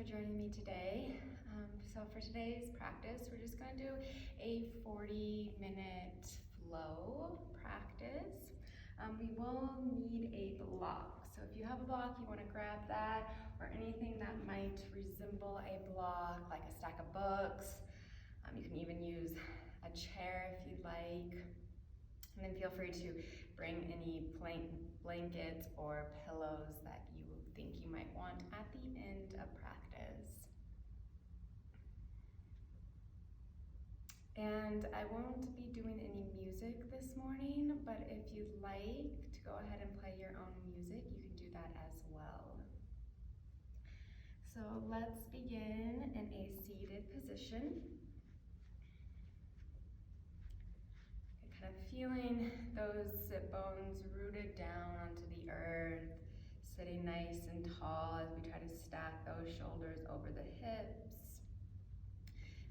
for joining me today. So for today's practice, we're just going to do a 40-minute flow practice. We will need a block. So if you have a block, you want to grab that, or anything that might resemble a block, like a stack of books. You can even use a chair if you'd like. And then feel free to bring any blankets or pillows that you think you might want at the end of practice. And I won't be doing any music this morning, but if you'd like to go ahead and play your own music, you can do that as well. So let's begin in a seated position. Kind of feeling those sit bones rooted down onto the earth, sitting nice and tall as we try to stack those shoulders over the hips.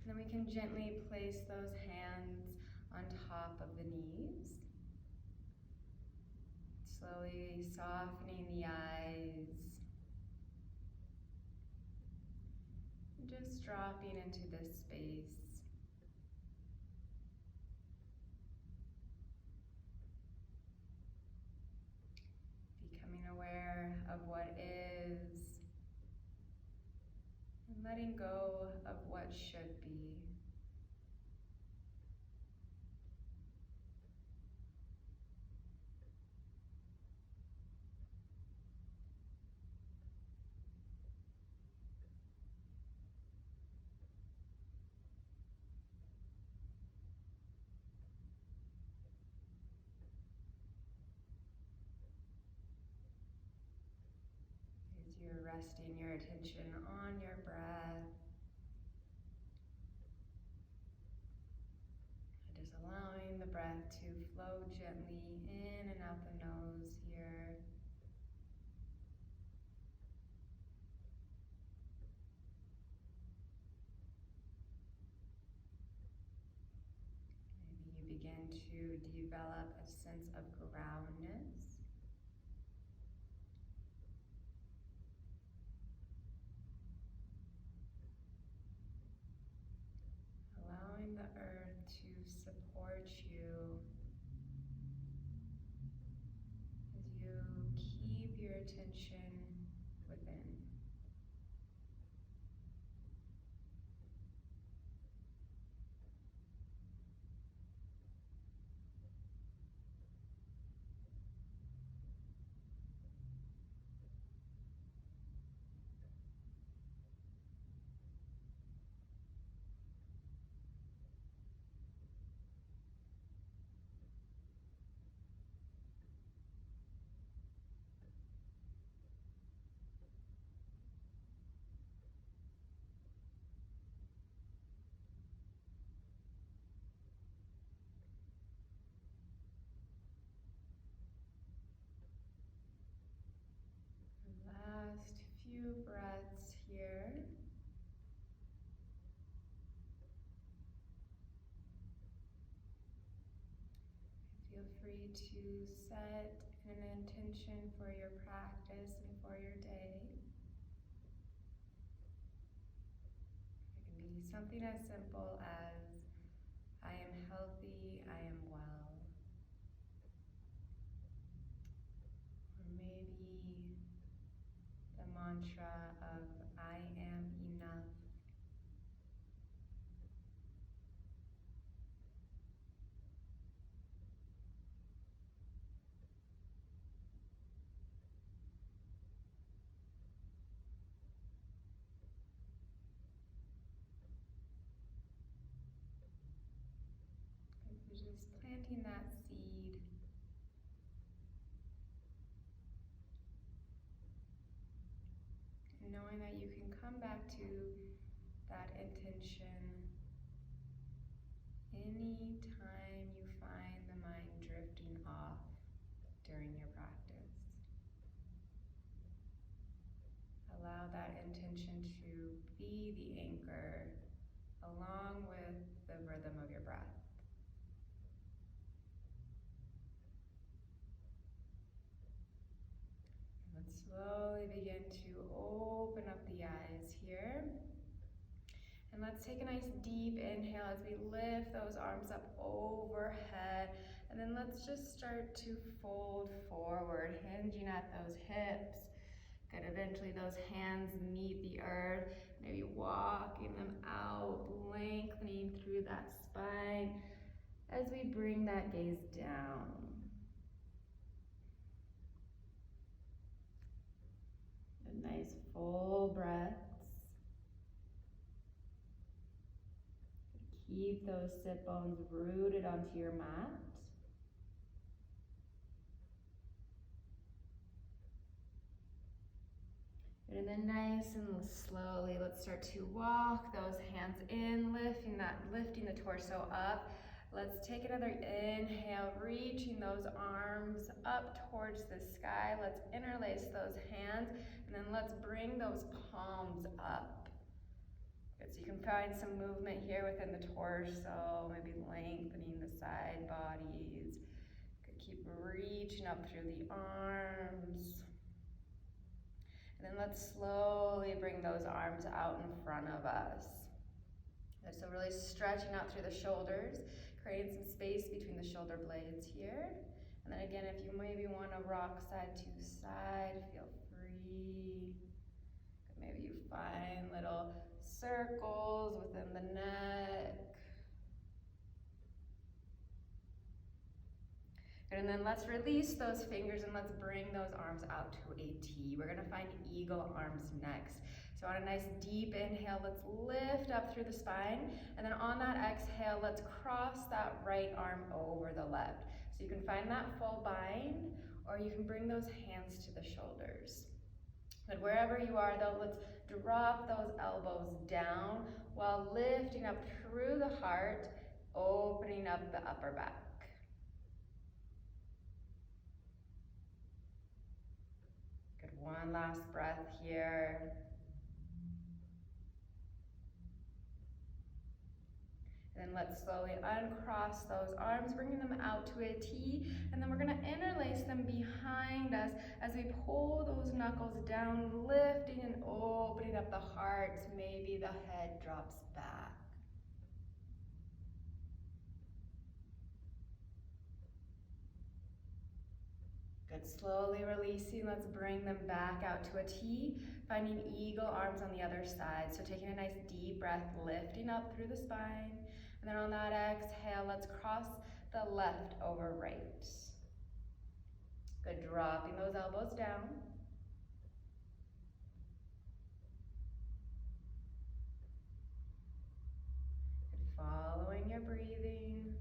And then we can gently place those hands on top of the knees. Slowly softening the eyes. Just dropping into this space. Becoming aware of what is and letting go of what should be. As you're resting your attention on your breath, just allowing the breath to flow gently in and out the nose here. Maybe you begin to develop a sense of groundedness. Allowing the earth to support you as you keep your attention within. Last few breaths here. Feel free to set an intention for your practice and for your day. It can be something as simple as, I am healthy, I am well. Or maybe the mantra of, I am enough. We're just planting that seed. And knowing that you can come back to that intention any time you find the mind drifting off during your practice. Allow that intention to be the anchor along with the rhythm of your breath. Let's slowly begin to open up the eyes here. And let's take a nice deep inhale as we lift those arms up overhead. And then let's just start to fold forward, hinging at those hips. Good, eventually those hands meet the earth, maybe walking them out, lengthening through that spine as we bring that gaze down. A nice full breaths. Keep those sit bones rooted onto your mat. And then nice and slowly, let's start to walk those hands in, lifting the torso up. Let's take another inhale, reaching those arms up towards the sky. Let's interlace those hands, and then let's bring those palms up. Good, so you can find some movement here within the torso, maybe lengthening the side bodies. Good, keep reaching up through the arms. And then let's slowly bring those arms out in front of us. And so really stretching out through the shoulders, creating some space between the shoulder blades here. And then again, if you maybe want to rock side to side, feel free. Maybe you find little circles within the neck. And then let's release those fingers and let's bring those arms out to a T. We're gonna find eagle arms next. So on a nice deep inhale, let's lift up through the spine. And then on that exhale, let's cross that right arm over the left. So you can find that full bind, or you can bring those hands to the shoulders. But wherever you are though, let's drop those elbows down while lifting up through the heart, opening up the upper back. Good, one last breath here. And then let's slowly uncross those arms, bringing them out to a T, and then we're gonna interlace them behind us as we pull those knuckles down, lifting and opening up the heart. Maybe the head drops back. Good, slowly releasing, let's bring them back out to a T, finding eagle arms on the other side. So taking a nice deep breath, lifting up through the spine. And then on that exhale, let's cross the left over right. Good, dropping those elbows down. Good, following your breathing.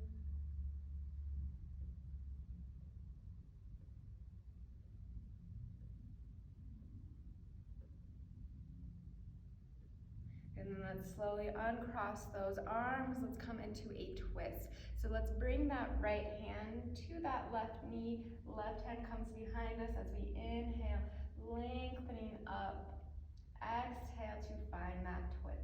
And then let's slowly uncross those arms. Let's come into a twist. So let's bring that right hand to that left knee. Left hand comes behind us as we inhale, lengthening up. Exhale to find that twist.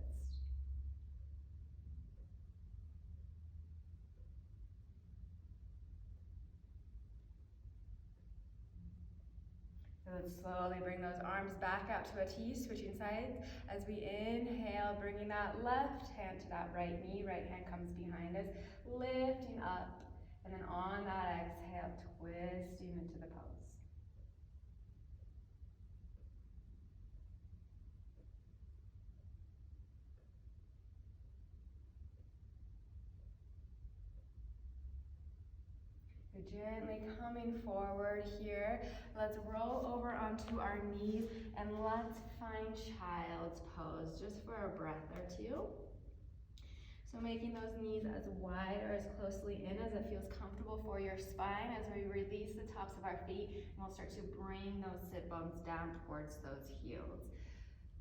So let's slowly bring those arms back out to a T, switching sides. As we inhale, bringing that left hand to that right knee. Right hand comes behind us, lifting up. And then on that exhale, twisting into the pose. Gently coming forward here. Let's roll over onto our knees and let's find child's pose just for a breath or two. So making those knees as wide or as closely in as it feels comfortable for your spine as we release the tops of our feet, and we'll start to bring those sit bones down towards those heels.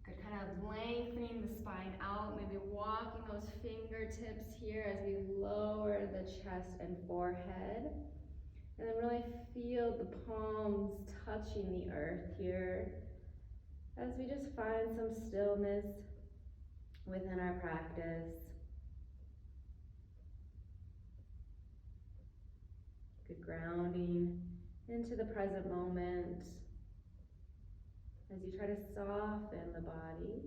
Good, kind of lengthening the spine out, maybe walking those fingertips here as we lower the chest and forehead. And then really feel the palms touching the earth here as we just find some stillness within our practice. Good, grounding into the present moment as you try to soften the body.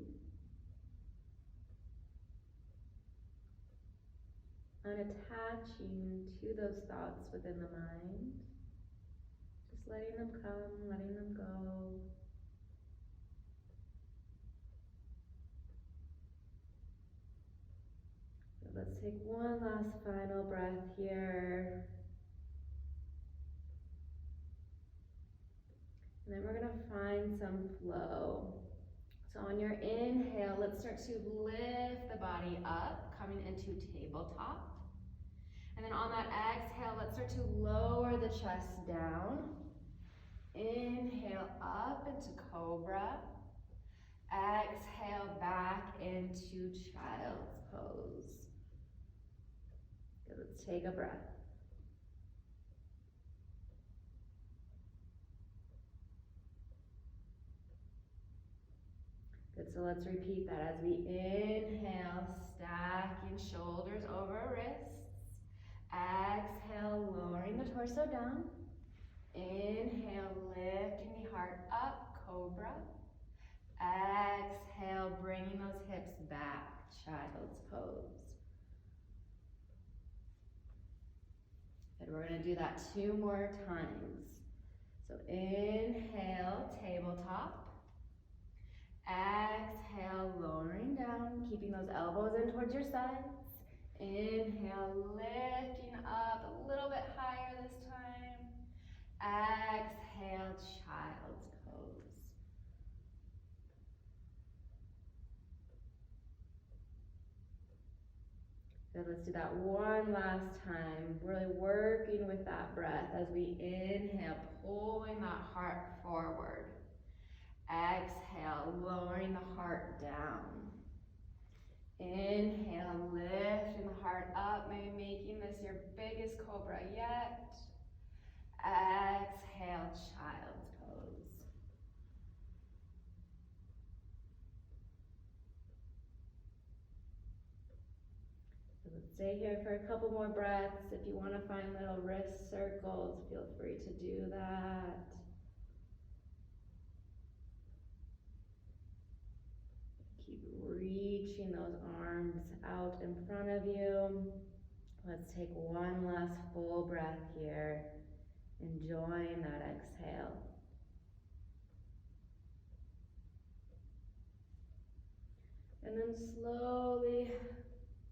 unattaching to those thoughts within the mind. Just letting them come, letting them go. So let's take one last final breath here. And then we're gonna find some flow. So on your inhale, let's start to lift the body up, coming into tabletop. And then on that exhale, let's start to lower the chest down. Inhale up into cobra. Exhale back into child's pose. Good, let's take a breath. Good, so let's repeat that as we inhale, stacking shoulders over wrists. Exhale, lowering the torso down. Inhale, lifting the heart up, cobra. Exhale, bringing those hips back, child's pose. Good, we're gonna do that 2 more times. So inhale, tabletop. Exhale, lowering down, keeping those elbows in towards your sides. Inhale, lifting up a little bit higher this time. Exhale, child's pose. Good, let's do that one last time. Really working with that breath as we inhale, pulling that heart forward. Exhale, lowering the heart down. Inhale, lifting the heart up, maybe making this your biggest cobra yet. Exhale, child's pose. So let's stay here for a couple more breaths. If you want to find little wrist circles, feel free to do that. Keep reaching those arms out in front of you. Let's take one last full breath here, enjoying that exhale. And then slowly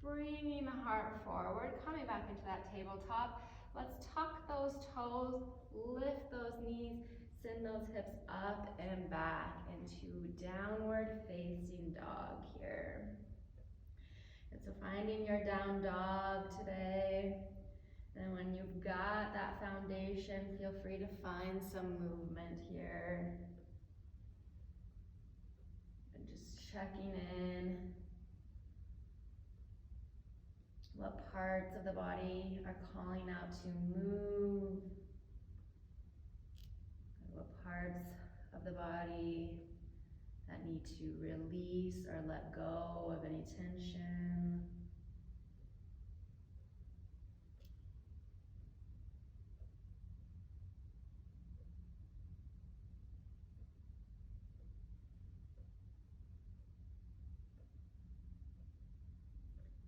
bringing the heart forward, coming back into that tabletop. Let's tuck those toes, lift those knees, send those hips up and back into downward facing dog here. And so finding your down dog today. And when you've got that foundation, feel free to find some movement here. And just checking in. What parts of the body are calling out to move? And what parts of the body that need to release or let go of any tension?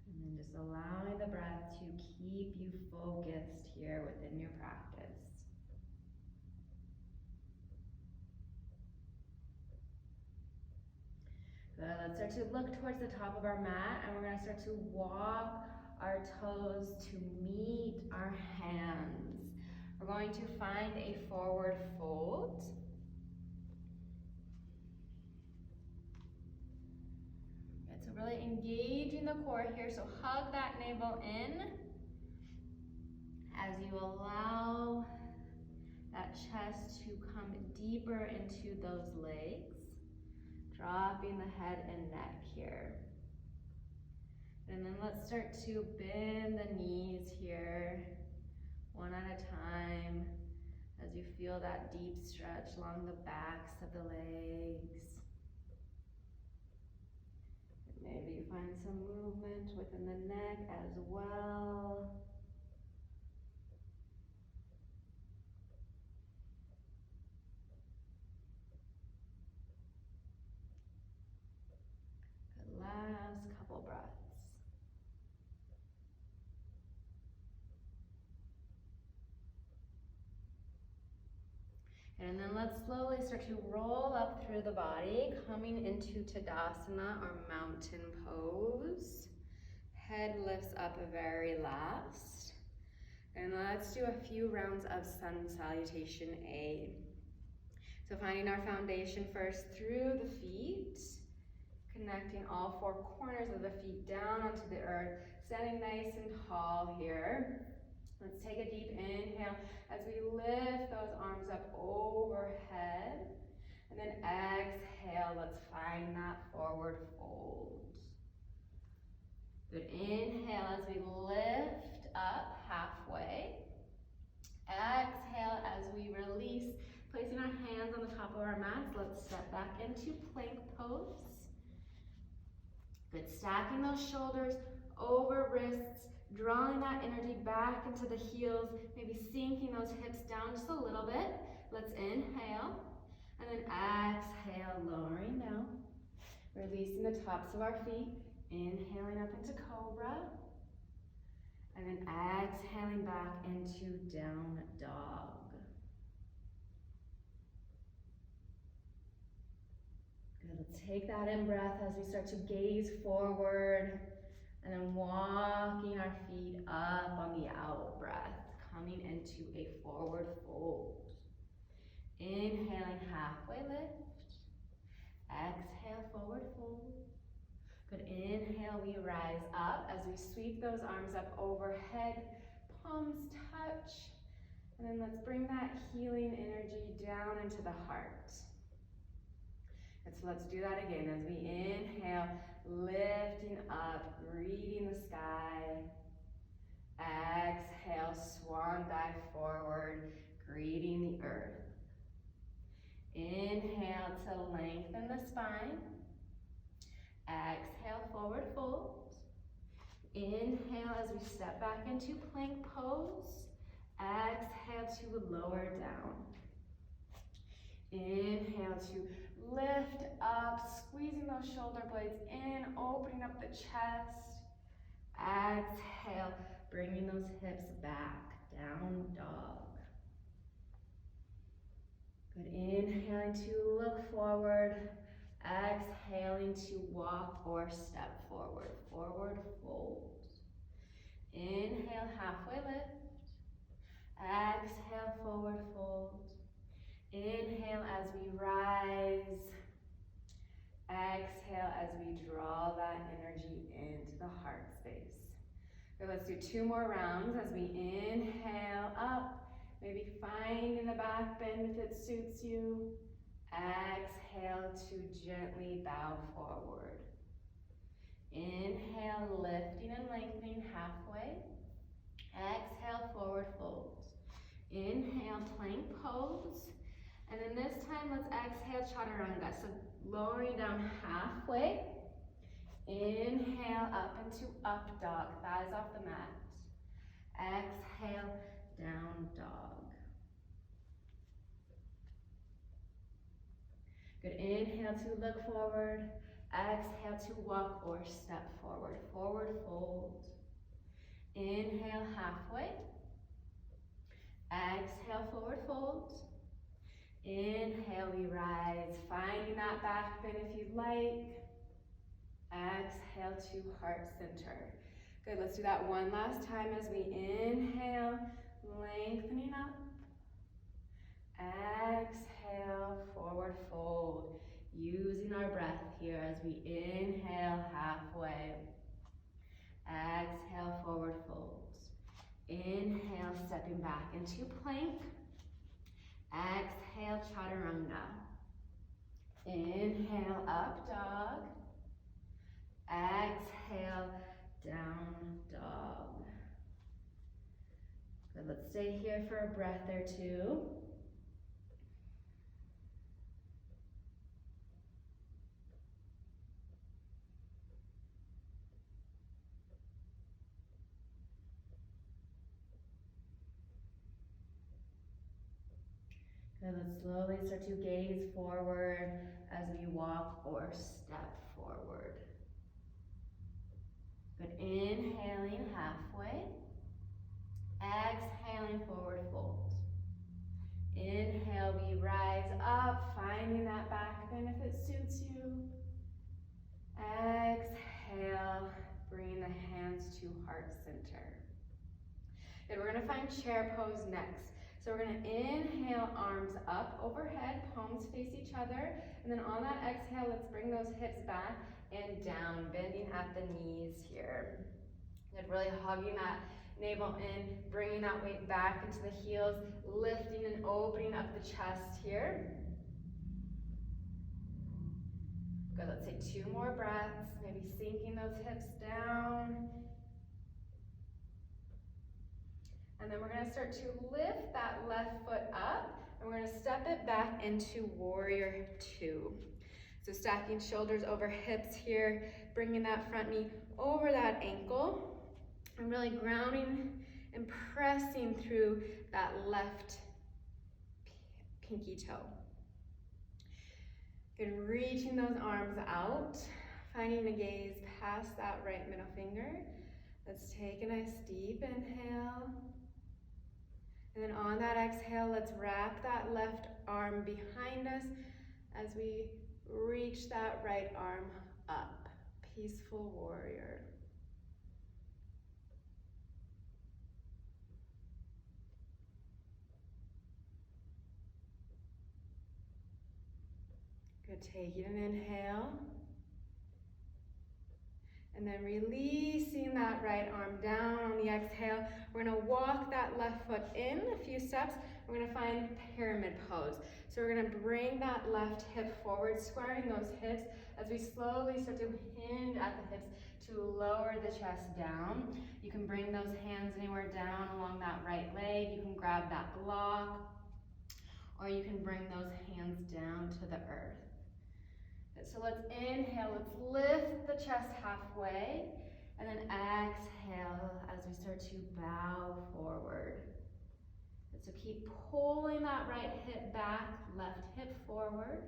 And then just allowing the breath to keep you focused here within your practice. Good, let's start to look towards the top of our mat, and we're gonna start to walk our toes to meet our hands. We're going to find a forward fold. Good, so really engaging the core here, so hug that navel in as you allow that chest to come deeper into those legs. Dropping the head and neck here. And then let's start to bend the knees here, one at a time, as you feel that deep stretch along the backs of the legs. And maybe you find some movement within the neck as well. Last couple breaths. And then let's slowly start to roll up through the body, coming into Tadasana or mountain pose. Head lifts up very last. And let's do a few rounds of sun salutation A. So finding our foundation first through the feet, connecting all four corners of the feet down onto the earth, standing nice and tall here. Let's take a deep inhale as we lift those arms up overhead. And then exhale, let's find that forward fold. Good, inhale as we lift up halfway. Exhale as we release, placing our hands on the top of our mats. Let's step back into plank pose. Good, stacking those shoulders over wrists, drawing that energy back into the heels, maybe sinking those hips down just a little bit. Let's inhale, and then exhale, lowering down, releasing the tops of our feet, inhaling up into cobra, and then exhaling back into down dog. Good, let's take that in breath as we start to gaze forward, and then walking our feet up on the out breath, coming into a forward fold. Inhaling, halfway lift. Exhale, forward fold. Good, inhale, we rise up as we sweep those arms up overhead, palms touch. And then let's bring that healing energy down into the heart. And so let's do that again as we inhale, lifting up, greeting the sky. Exhale, swan dive forward, greeting the earth. Inhale to lengthen the spine. Exhale, forward fold. Inhale as we step back into plank pose. Exhale to lower down. Inhale to lift up, squeezing those shoulder blades in, opening up the chest. Exhale, bringing those hips back, down dog. Good, inhaling to look forward. Exhaling to walk or step forward, forward fold. Inhale, halfway lift. Exhale, forward fold. Inhale as we rise. Exhale as we draw that energy into the heart space. Good, let's do 2 more rounds as we inhale up. Maybe finding the back bend if it suits you. Exhale to gently bow forward. Inhale, lifting and lengthening halfway. Exhale, forward fold. Inhale, plank pose. And then this time, let's exhale, chaturanga. So lowering down halfway. Inhale, up into up dog, thighs off the mat. Exhale, down dog. Good, inhale to look forward. Exhale to walk or step forward, forward fold. Inhale, halfway. Exhale, forward fold. Inhale, we rise, finding that back bend if you'd like. Exhale to heart center. Good, let's do that one last time as we inhale, lengthening up. Exhale, forward fold. Using our breath here as we inhale, halfway. Exhale, forward fold. Inhale, stepping back into plank. Exhale, chaturanga. Inhale, up dog. Exhale, down dog. Good, let's stay here for a breath or two. Good, let's slowly start to gaze forward as we walk or step forward. Good, inhaling halfway. Exhaling, forward fold. Inhale, we rise up, finding that back bend if it suits you. Exhale, bring the hands to heart center. And we're gonna find chair pose next. So we're gonna inhale, arms up overhead, palms face each other. And then on that exhale, let's bring those hips back and down, bending at the knees here. Good, really hugging that navel in, bringing that weight back into the heels, lifting and opening up the chest here. Good, let's take 2 more breaths, maybe sinking those hips down. And then we're gonna start to lift that left foot up, and we're gonna step it back into warrior 2. So stacking shoulders over hips here, bringing that front knee over that ankle, and really grounding and pressing through that left pinky toe. Good, reaching those arms out, finding the gaze past that right middle finger. Let's take a nice deep inhale. And then on that exhale, let's wrap that left arm behind us as we reach that right arm up. Peaceful warrior. Good, taking an inhale. And then releasing that right arm down on the exhale. We're gonna walk that left foot in a few steps. We're gonna find pyramid pose. So we're gonna bring that left hip forward, squaring those hips as we slowly start to hinge at the hips to lower the chest down. You can bring those hands anywhere down along that right leg. You can grab that block, or you can bring those hands down to the earth. So let's inhale, let's lift the chest halfway, and then exhale as we start to bow forward. And so keep pulling that right hip back, left hip forward.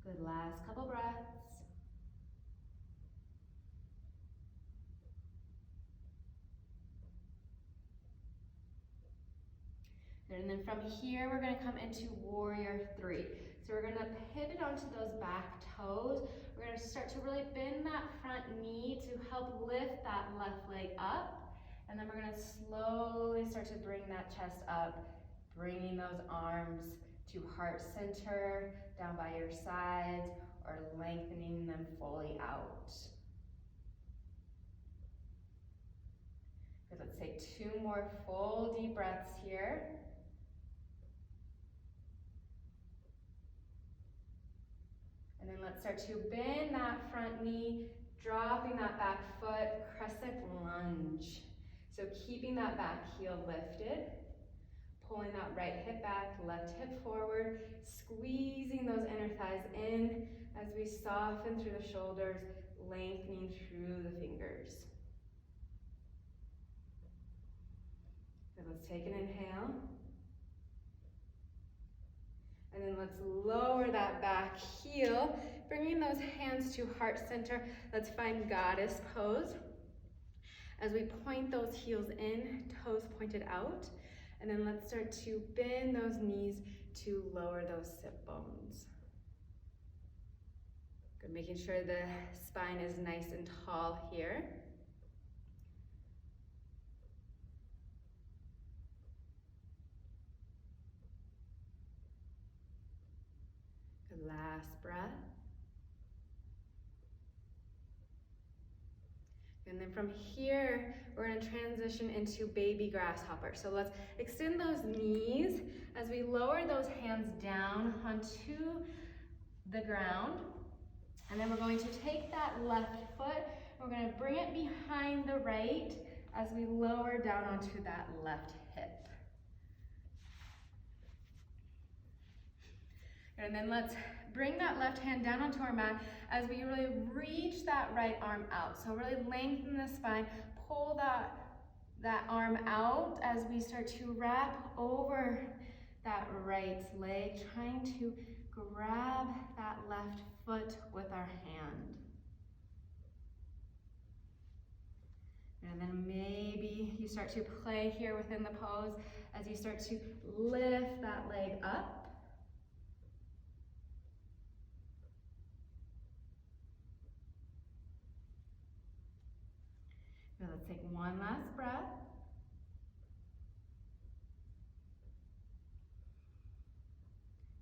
Good, last couple breaths. And then from here, we're gonna come into warrior 3. So we're gonna pivot onto those back toes. We're gonna start to really bend that front knee to help lift that left leg up. And then we're gonna slowly start to bring that chest up, bringing those arms to heart center, down by your sides, or lengthening them fully out. Good, let's take 2 more full deep breaths here. And then let's start to bend that front knee, dropping that back foot, crescent lunge. So keeping that back heel lifted, pulling that right hip back, left hip forward, squeezing those inner thighs in as we soften through the shoulders, lengthening through the fingers. Good, let's take an inhale. And then let's lower that back heel, bringing those hands to heart center. Let's find goddess pose. As we point those heels in, toes pointed out. And then let's start to bend those knees to lower those sit bones. Good, making sure the spine is nice and tall here. Last breath. And then from here, we're going to transition into baby grasshopper. So let's extend those knees as we lower those hands down onto the ground. And then we're going to take that left foot, we're going to bring it behind the right as we lower down onto that left hip. And then let's bring that left hand down onto our mat as we really reach that right arm out. So really lengthen the spine, pull that arm out as we start to wrap over that right leg, trying to grab that left foot with our hand. you start to play here within the pose, as you start to lift that leg up. Now let's take one last breath.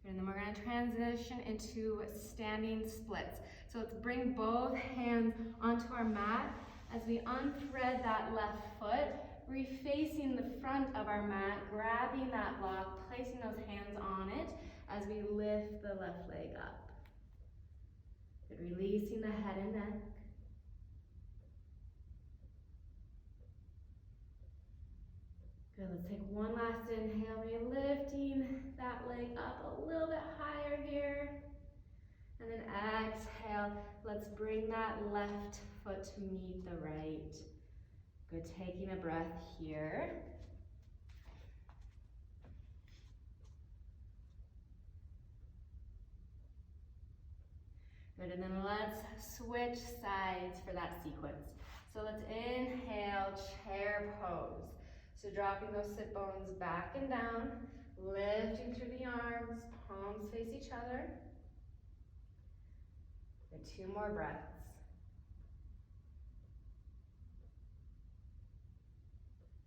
And then we're going to transition into standing splits. So let's bring both hands onto our mat as we unthread that left foot, refacing the front of our mat, grabbing that block, placing those hands on it as we lift the left leg up. Good, releasing the head and neck. Good, let's take one last inhale, lifting that leg up a little bit higher here. And then exhale, let's bring that left foot to meet the right. Good, taking a breath here. Good, and then let's switch sides for that sequence. So let's inhale, chair pose. So dropping those sit bones back and down, lifting through the arms, palms face each other. And 2 more breaths.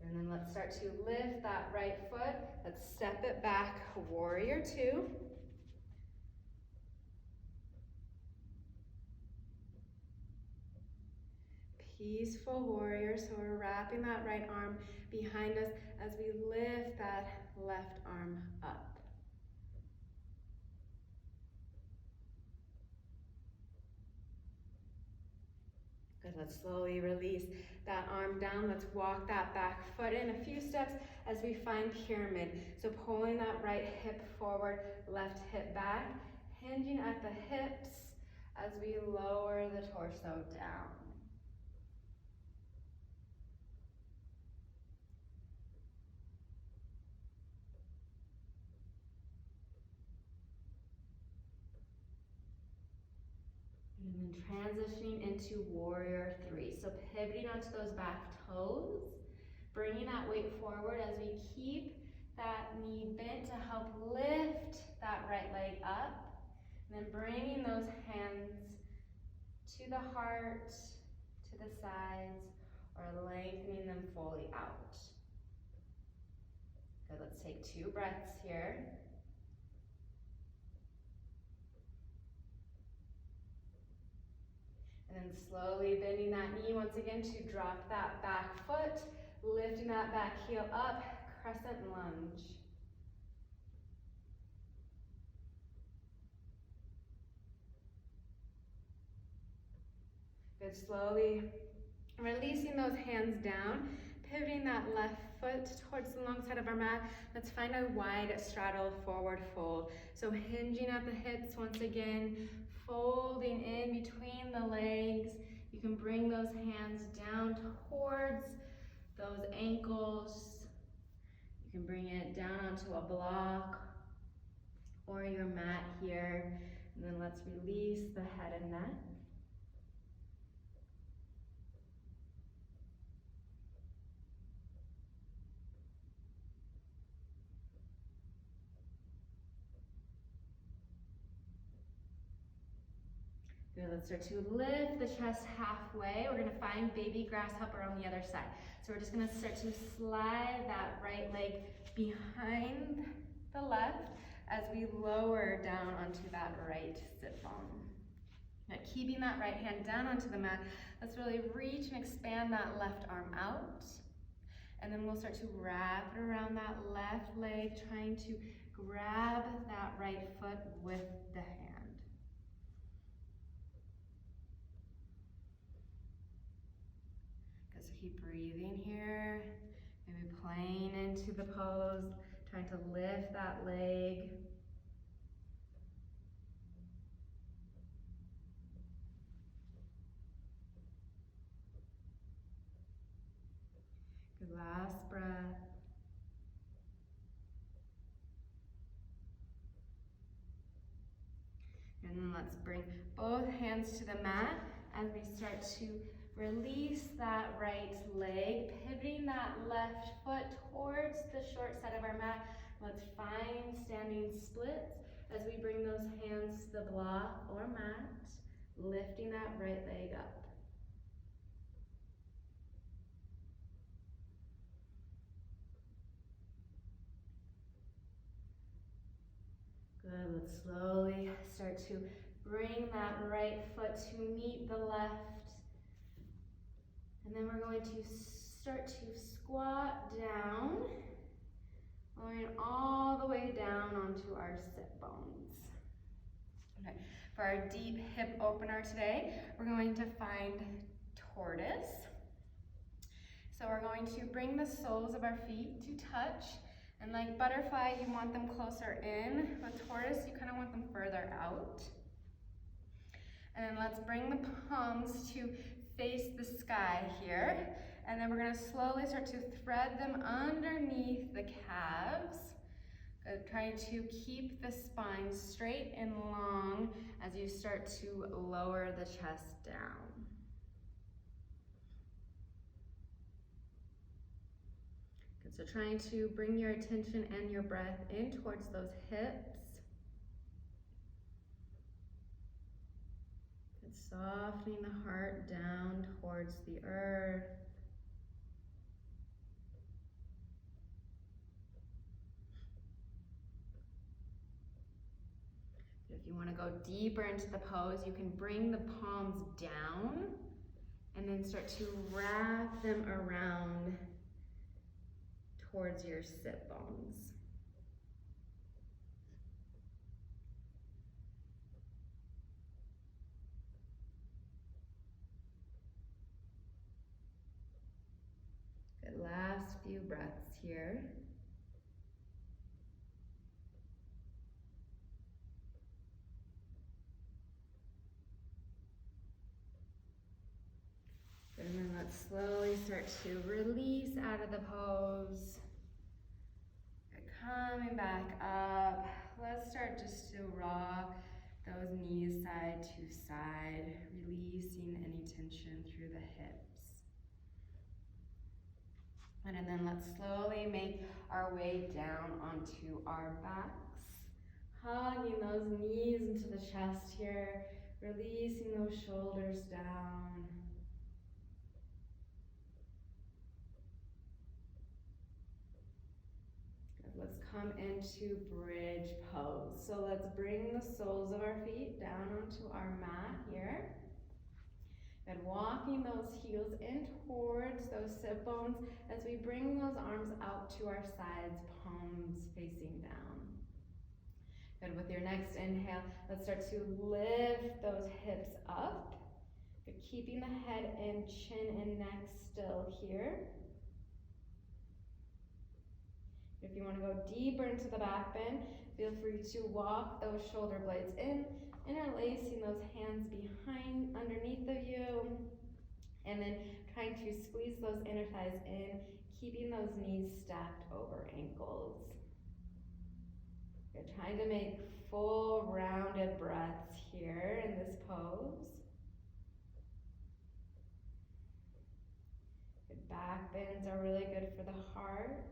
And then let's start to lift that right foot. Let's step it back, warrior 2. Peaceful warrior, so we're wrapping that right arm behind us as we lift that left arm up. Good, let's slowly release that arm down. Let's walk that back foot in a few steps as we find pyramid. So pulling that right hip forward, left hip back, hinging at the hips as we lower the torso down. And then transitioning into warrior 3. So pivoting onto those back toes, bringing that weight forward as we keep that knee bent to help lift that right leg up. And then bringing those hands to the heart, to the sides, or lengthening them fully out. Good, let's take 2 breaths here. And then slowly bending that knee once again to drop that back foot, lifting that back heel up, crescent lunge. Good, slowly releasing those hands down, pivoting that left foot towards the long side of our mat. Let's find a wide straddle forward fold. So hinging at the hips once again, folding in between the legs. You can bring those hands down towards those ankles. You can bring it down onto a block or your mat here. And then let's release the head and neck. Good, let's start to lift the chest halfway. We're gonna find baby grasshopper on the other side. So we're just gonna start to slide that right leg behind the left as we lower down onto that right sit bone. Now keeping that right hand down onto the mat, let's really reach and expand that left arm out. And then we'll start to wrap it around that left leg, trying to grab that right foot with the hand. Good, so keep breathing here, maybe playing into the pose, trying to lift that leg. Good, last breath. And then let's bring both hands to the mat as we start to release that right leg, pivoting that left foot towards the short side of our mat. Let's find standing splits as we bring those hands to the block or mat, lifting that right leg up. Good, let's slowly start to bring that right foot to meet the left. And then we're going to start to squat down, lowering all the way down onto our sit bones. Okay, for our deep hip opener today, we're going to find tortoise. So we're going to bring the soles of our feet to touch. And like butterfly, you want them closer in. With tortoise, you kind of want them further out. And then let's bring the palms to face the sky here. And then we're gonna slowly start to thread them underneath the calves. Good, trying to keep the spine straight and long as you start to lower the chest down. So trying to bring your attention and your breath in towards those hips. And softening the heart down towards the earth. If you want to go deeper into the pose, you can bring the palms down and then start to wrap them around towards your sit bones. Good, last few breaths here. And then let's slowly start to release out of the pose. Coming back up. Let's start just to rock those knees side to side, releasing any tension through the hips. And then let's slowly make our way down onto our backs, hugging those knees into the chest here, releasing those shoulders down. Let's come into bridge pose. So let's bring the soles of our feet down onto our mat here. And walking those heels in towards those sit bones as we bring those arms out to our sides, palms facing down. Good, with your next inhale, let's start to lift those hips up. Good, keeping the head in, chin and neck still here. If you want to go deeper into the back bend, feel free to walk those shoulder blades in, interlacing those hands behind, underneath of you, and then trying to squeeze those inner thighs in, keeping those knees stacked over ankles. You're trying to make full rounded breaths here in this pose. Good, back bends are really good for the heart.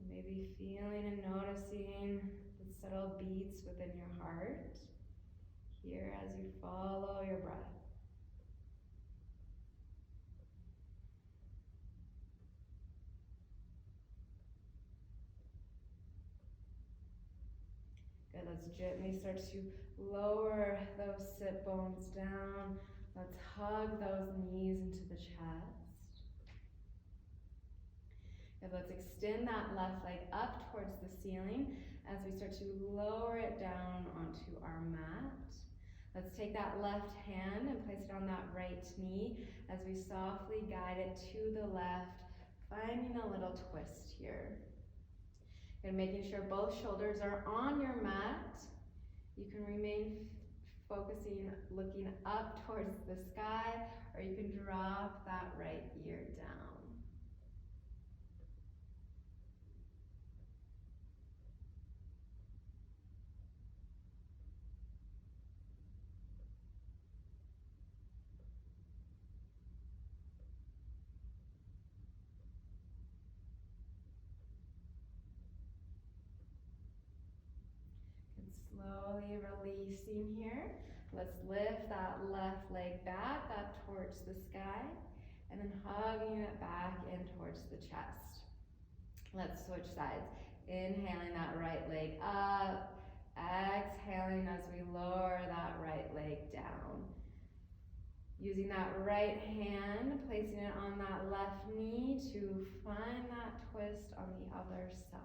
Maybe feeling and noticing the subtle beats within your heart here as you follow your breath. Good, let's gently start to lower those sit bones down. Let's hug those knees into the chest. Let's extend that left leg up towards the ceiling as we start to lower it down onto our mat. Let's take that left hand and place it on that right knee as we softly guide it to the left, finding a little twist here. And making sure both shoulders are on your mat. You can remain focusing, looking up towards the sky, or you can drop that right ear down. slowly releasing here. Let's lift that left leg back up towards the sky and then hugging it back in towards the chest. Let's switch sides. Inhaling that right leg up, exhaling as we lower that right leg down. Using that right hand, placing it on that left knee to find that twist on the other side.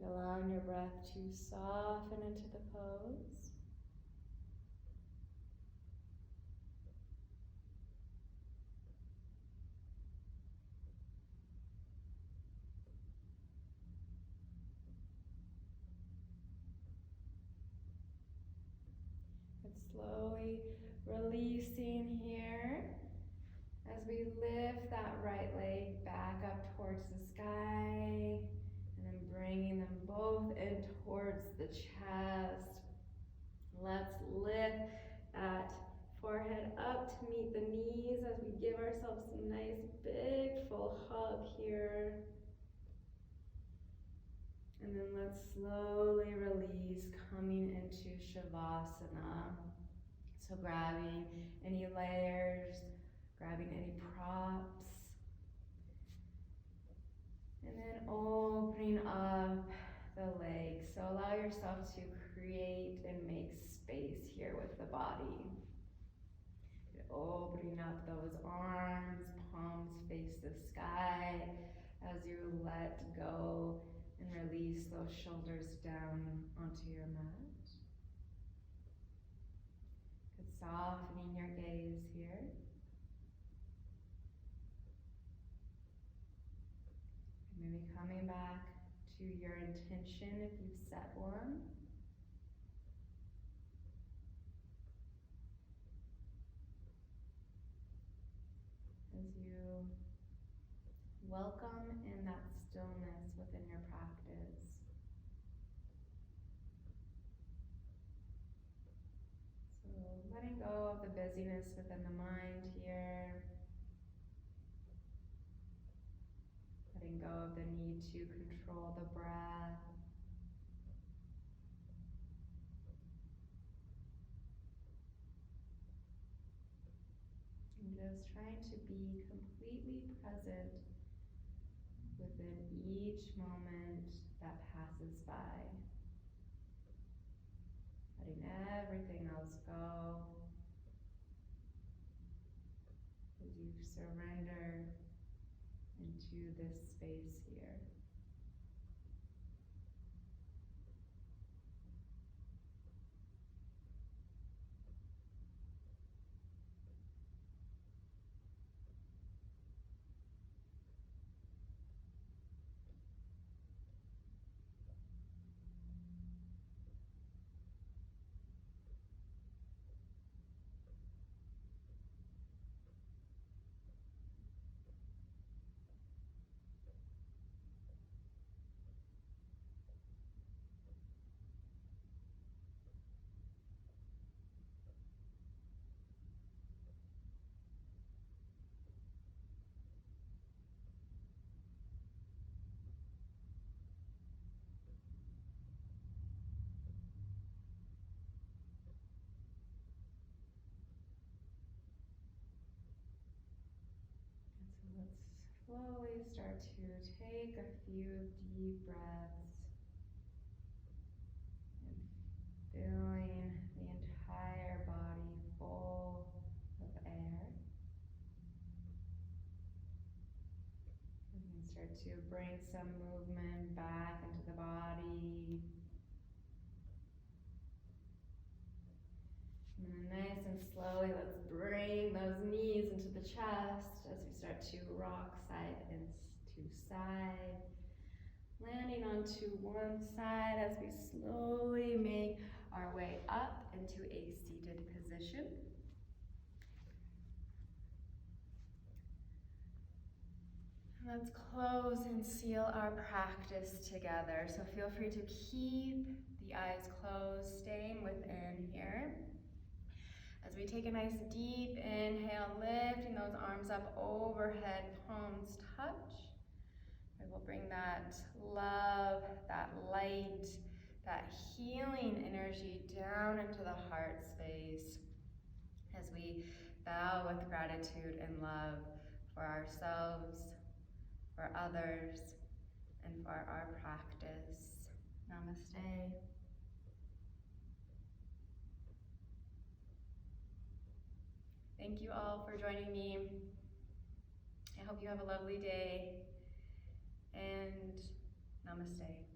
Allowing your breath to soften into the pose. And slowly releasing here as we lift that right leg back up towards the sky. And then bringing them both in towards the chest. Let's lift that forehead up to meet the knees as we give ourselves a nice big full hug here. And then let's slowly release, coming into Shavasana. So grabbing any layers, grabbing any props. And then opening up the legs. So allow yourself to create and make space here with the body. Opening up those arms, palms face the sky as you let go and release those shoulders down onto your mat. Good, softening your gaze here. Maybe coming back to your intention if you've set one. As you welcome in that stillness within your practice. So letting go of the busyness within the mind here. Letting go of the need to control the breath. And just trying to be completely present within each moment that passes by. Letting everything else go as you surrender into this space here. Slowly start to take a few deep breaths and filling the entire body full of air. You can start to bring some movement back into the body. And then nice and slowly, let's bring those knees into the chest as we start to rock side and to side. Landing onto one side as we slowly make our way up into a seated position. Let's close and seal our practice together. So feel free to keep the eyes closed, staying within here. As we take a nice deep inhale, lifting those arms up overhead, palms touch. We will bring that love, that light, that healing energy down into the heart space as we bow with gratitude and love for ourselves, for others, and for our practice. Namaste. Thank you all for joining me. I hope you have a lovely day, and namaste.